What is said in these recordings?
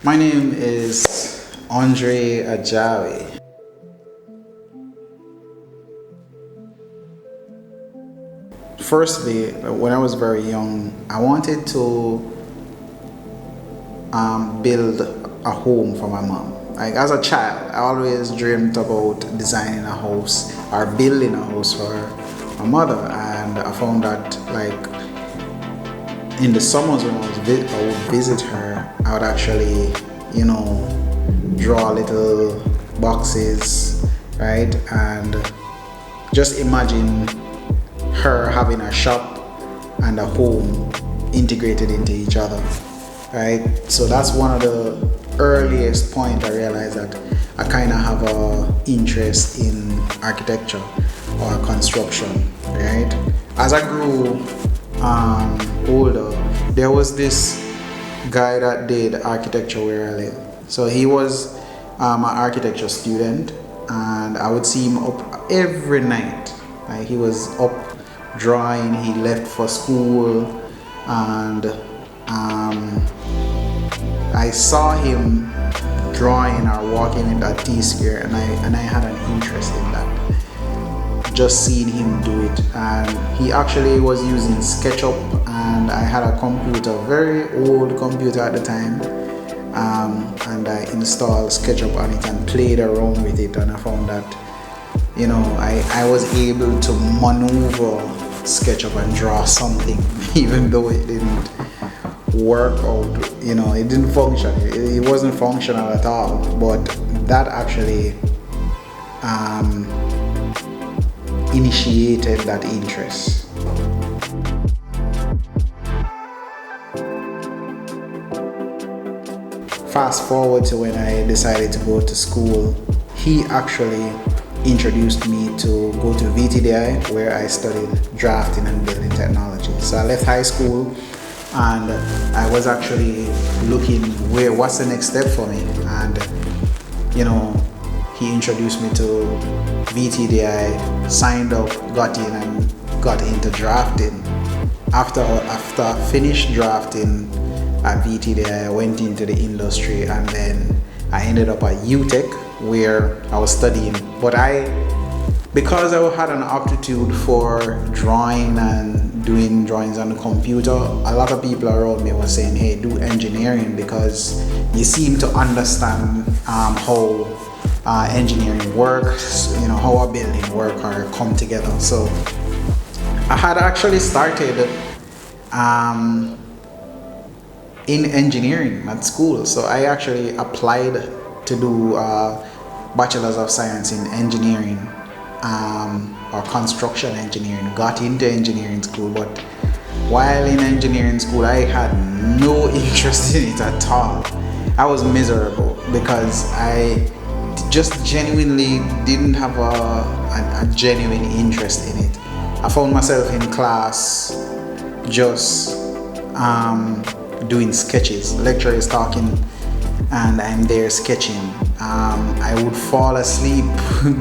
My name is AJAWI. Firstly, when I was very young, I wanted to build a home for my mom. Like as a child, I always dreamed about designing a house or building a house for my mother, and I found that like in the summers when I would visit her, I would actually, draw little boxes, right? And just imagine her having a shop and a home integrated into each other, right? So that's one of the earliest point I realized that I kind of have a interest in architecture or construction, right? As I grew older, there was this guy that did architecture where I live. So he was an architecture student, and I would see him up every night. Like he was up drawing. He left for school, and I saw him drawing or walking in that T-square, and I had an interest in that. Just seeing him do it, and he actually was using SketchUp, and I had a computer, very old computer at the time, and I installed SketchUp on it and played around with it, and I found that I was able to maneuver SketchUp and draw something even though it didn't work out, it didn't function, it wasn't functional at all, but that actually initiated that interest. Fast forward to when I decided to go to school, he actually introduced me to go to VTDI, where I studied drafting and building technology. So I left high school and I was actually looking what's the next step for me, and he introduced me to VTDI, signed up, got in, and got into drafting. After I finished drafting at VTDI, I went into the industry, and then I ended up at UTech, where I was studying. But because I had an aptitude for drawing and doing drawings on the computer, a lot of people around me were saying, hey, do engineering, because you seem to understand how engineering works, how a building works or come together. So I had actually started in engineering at school. So I actually applied to do Bachelor's of Science in Engineering or Construction Engineering, got into engineering school, but while in engineering school I had no interest in it at all. I was miserable because I just genuinely didn't have a genuine interest in it. I found myself in class just doing sketches. Lecturer is talking and I'm there sketching. I would fall asleep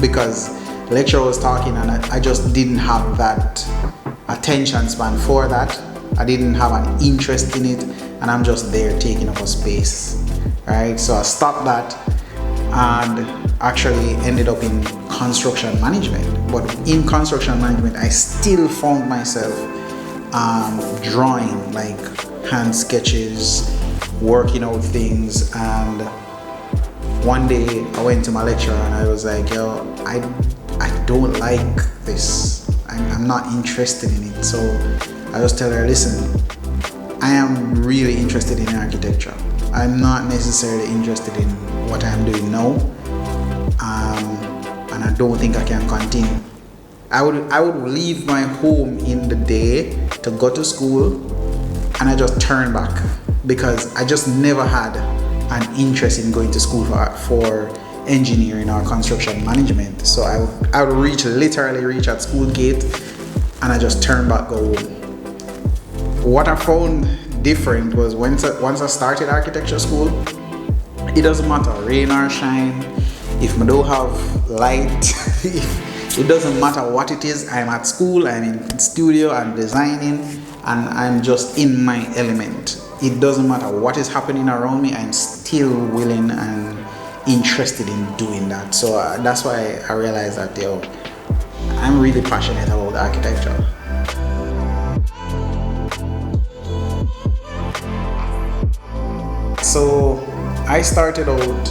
because lecturer was talking, and I just didn't have that attention span for that. I didn't have an interest in it, and I'm just there taking up a space, right? So I stopped that and actually ended up in construction management. But in construction management, I still found myself drawing, like hand sketches, working out things. And one day I went to my lecturer and I was like, yo, I don't like this. I'm not interested in it. So I just tell her, listen, I am really interested in architecture. I'm not necessarily interested in what I'm doing now, and I don't think I can continue. I would leave my home in the day to go to school, and I just turn back because I just never had an interest in going to school for engineering or construction management. So I would literally reach at school gate and I just turn back, go home. What I found different was once I started architecture school, it doesn't matter rain or shine, if I don't have light, it doesn't matter what it is. I'm at school, I'm in studio, I'm designing, and I'm just in my element. It doesn't matter what is happening around me, I'm still willing and interested in doing that. So that's why I realized that I'm really passionate about architecture. So I started out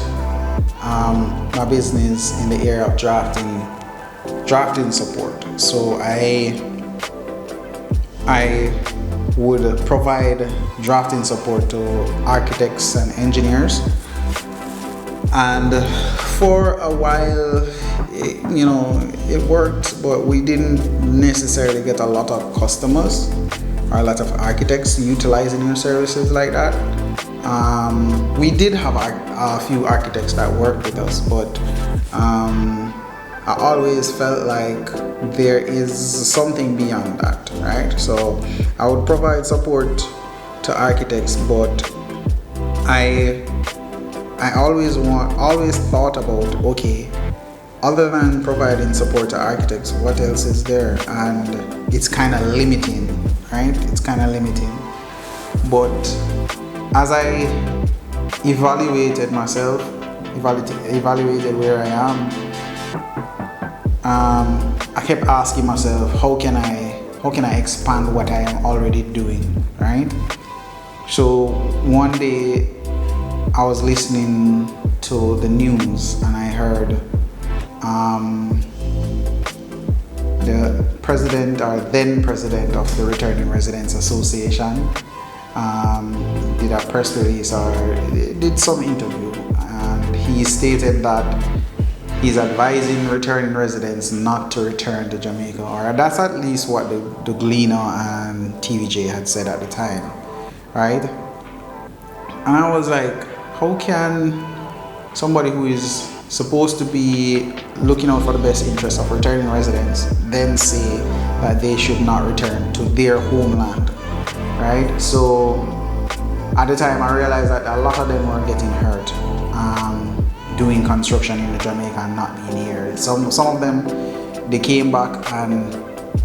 my business in the area of drafting support. So I would provide drafting support to architects and engineers, and for a while it worked, but we didn't necessarily get a lot of customers or a lot of architects utilizing our services like that. We did have a few architects that worked with us, but I always felt like there is something beyond that, right? So I would provide support to architects, but I always thought about, okay, other than providing support to architects, what else is there? And it's kind of limiting, right? It's kind of limiting. But as I evaluated myself, evaluated where I am, I kept asking myself, how can I expand what I am already doing, right? So one day I was listening to the news and I heard the president or then president of the Returning Residents Association did a press release or did some interview, and he stated that he's advising returning residents not to return to Jamaica, or that's at least what the Gleaner and TVJ had said at the time, right? And I was like, how can somebody who is supposed to be looking out for the best interests of returning residents then say that they should not return to their homeland, right? So at the time I realized that a lot of them were getting hurt doing construction in Jamaica and not being here. Some of them, they came back and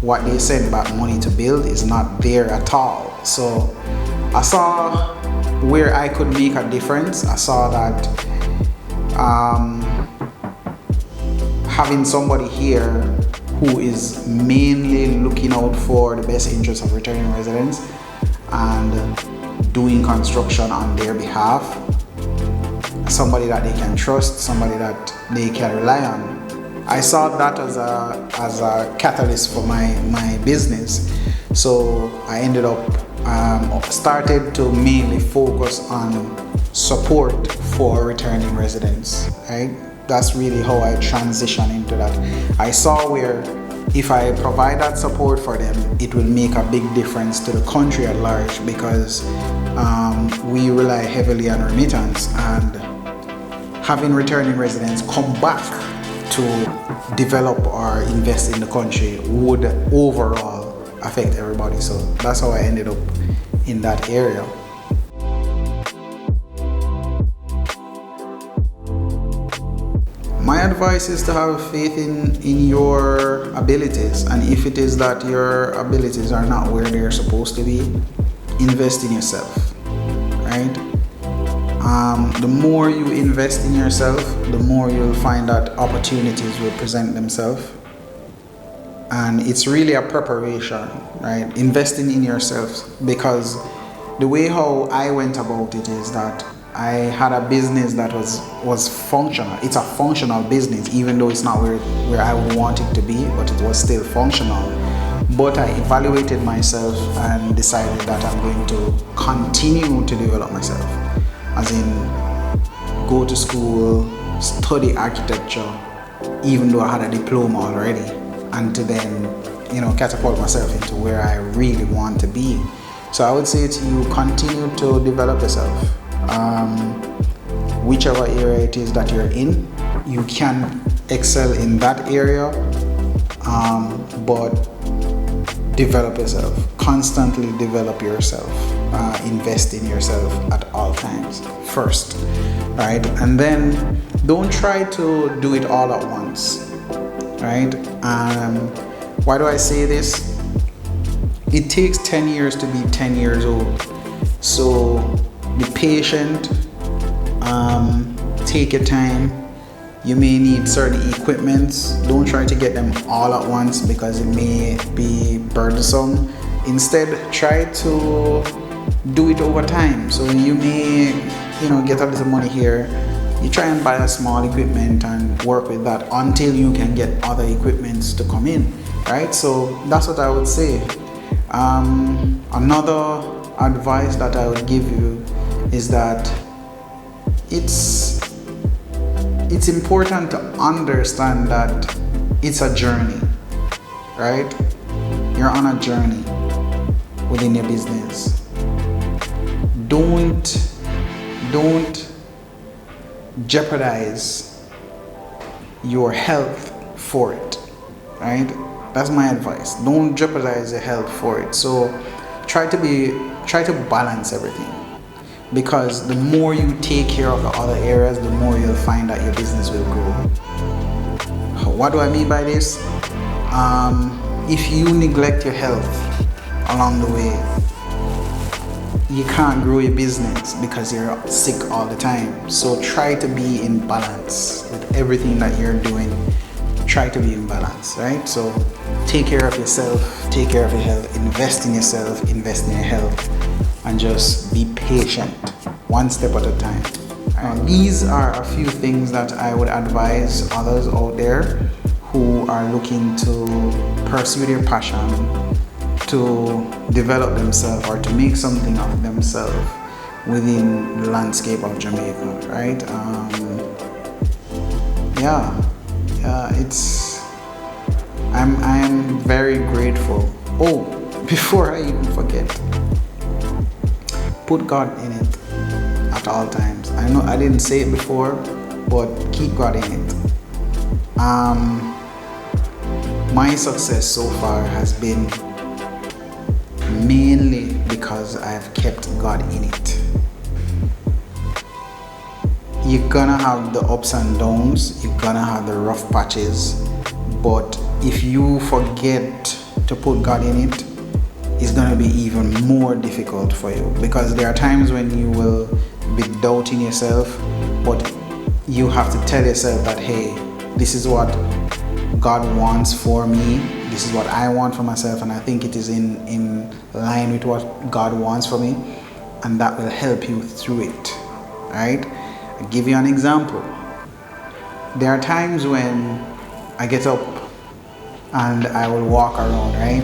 what they sent back money to build is not there at all. So I saw where I could make a difference. I saw that having somebody here who is mainly looking out for the best interests of returning residents and doing construction on their behalf, somebody that they can trust, somebody that they can rely on. I saw that as a catalyst for my business. So I ended up started to mainly focus on support for returning residents, right? That's really how I transitioned into that. I saw where if I provide that support for them, it will make a big difference to the country at large, because we rely heavily on remittance, and having returning residents come back to develop or invest in the country would overall affect everybody. So that's how I ended up in that area. My advice is to have faith in your abilities, and if it is that your abilities are not where they're supposed to be, invest in yourself, right? The more you invest in yourself, the more you'll find that opportunities will present themselves. And it's really a preparation, right? Investing in yourself, because the way how I went about it is that I had a business that was functional. It's a functional business, even though it's not where I would want it to be, but it was still functional. But I evaluated myself and decided that I'm going to continue to develop myself, as in go to school, study architecture, even though I had a diploma already, and to then, catapult myself into where I really want to be. So I would say to you, continue to develop yourself. Whichever area it is that you're in, you can excel in that area, but develop yourself. Constantly develop yourself. Invest in yourself at all times first, right? And then don't try to do it all at once, right? Why do I say this? It takes 10 years to be 10 years old. So be patient, Take your time. You may need certain equipments. Don't try to get them all at once because it may be burdensome. Instead, try to do it over time. So you may, get a little money here. You try and buy a small equipment and work with that until you can get other equipments to come in, right? So that's what I would say. Another advice that I would give you is that it's important to understand that it's a journey, right? You're on a journey within your business. Don't jeopardize your health for it, right? That's my advice. Don't jeopardize your health for it. So try to balance everything, because the more you take care of the other areas, the more you'll find that your business will grow. What do I mean by this? If you neglect your health along the way, you can't grow your business because you're sick all the time. So try to be in balance with everything that you're doing. Try to be in balance, right? So take care of yourself, take care of your health, invest in yourself, invest in your health, and just be patient, one step at a time. These are a few things that I would advise others out there who are looking to pursue their passion, to develop themselves or to make something of themselves within the landscape of Jamaica, right? I am very grateful. Oh, before I even forget, put God in it at all times. I know I didn't say it before, but keep God in it. My success so far has been mainly because I've kept God in it. You're gonna have the ups and downs, you're gonna have the rough patches, but if you forget to put God in it, it's gonna be even more difficult for you, because there are times when you will be doubting yourself, but you have to tell yourself that, hey, this is what God wants for me, this is what I want for myself, and I think it is in line with what God wants for me, and that will help you through it, right? I'll give you an example. There are times when I get up and I will walk around, right?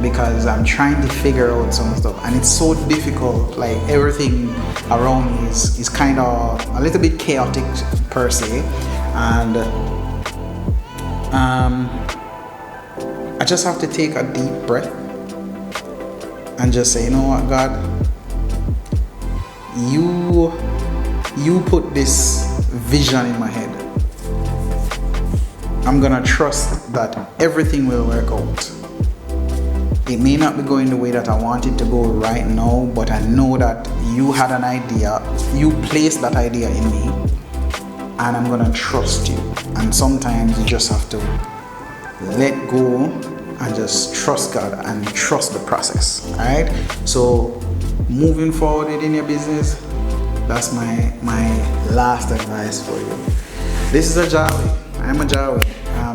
Because I'm trying to figure out some stuff, and it's so difficult. Like, everything around me is kind of a little bit chaotic per se, and I just have to take a deep breath and just say, you know what, God, you put this vision in my head. I'm gonna trust that everything will work out. It may not be going the way that I want it to go right now, but I know that you had an idea, you placed that idea in me, and I'm gonna trust you. And sometimes you just have to let go and just trust God and trust the process. Alright? So moving forward in your business, that's my last advice for you. This is AJAWI. I'm AJAWI.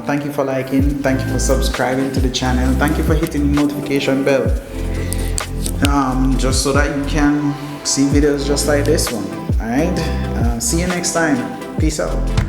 Thank you for liking, thank you for subscribing to the channel, thank you for hitting the notification bell, just so that you can see videos just like this one. Alright, see you next time. Peace out.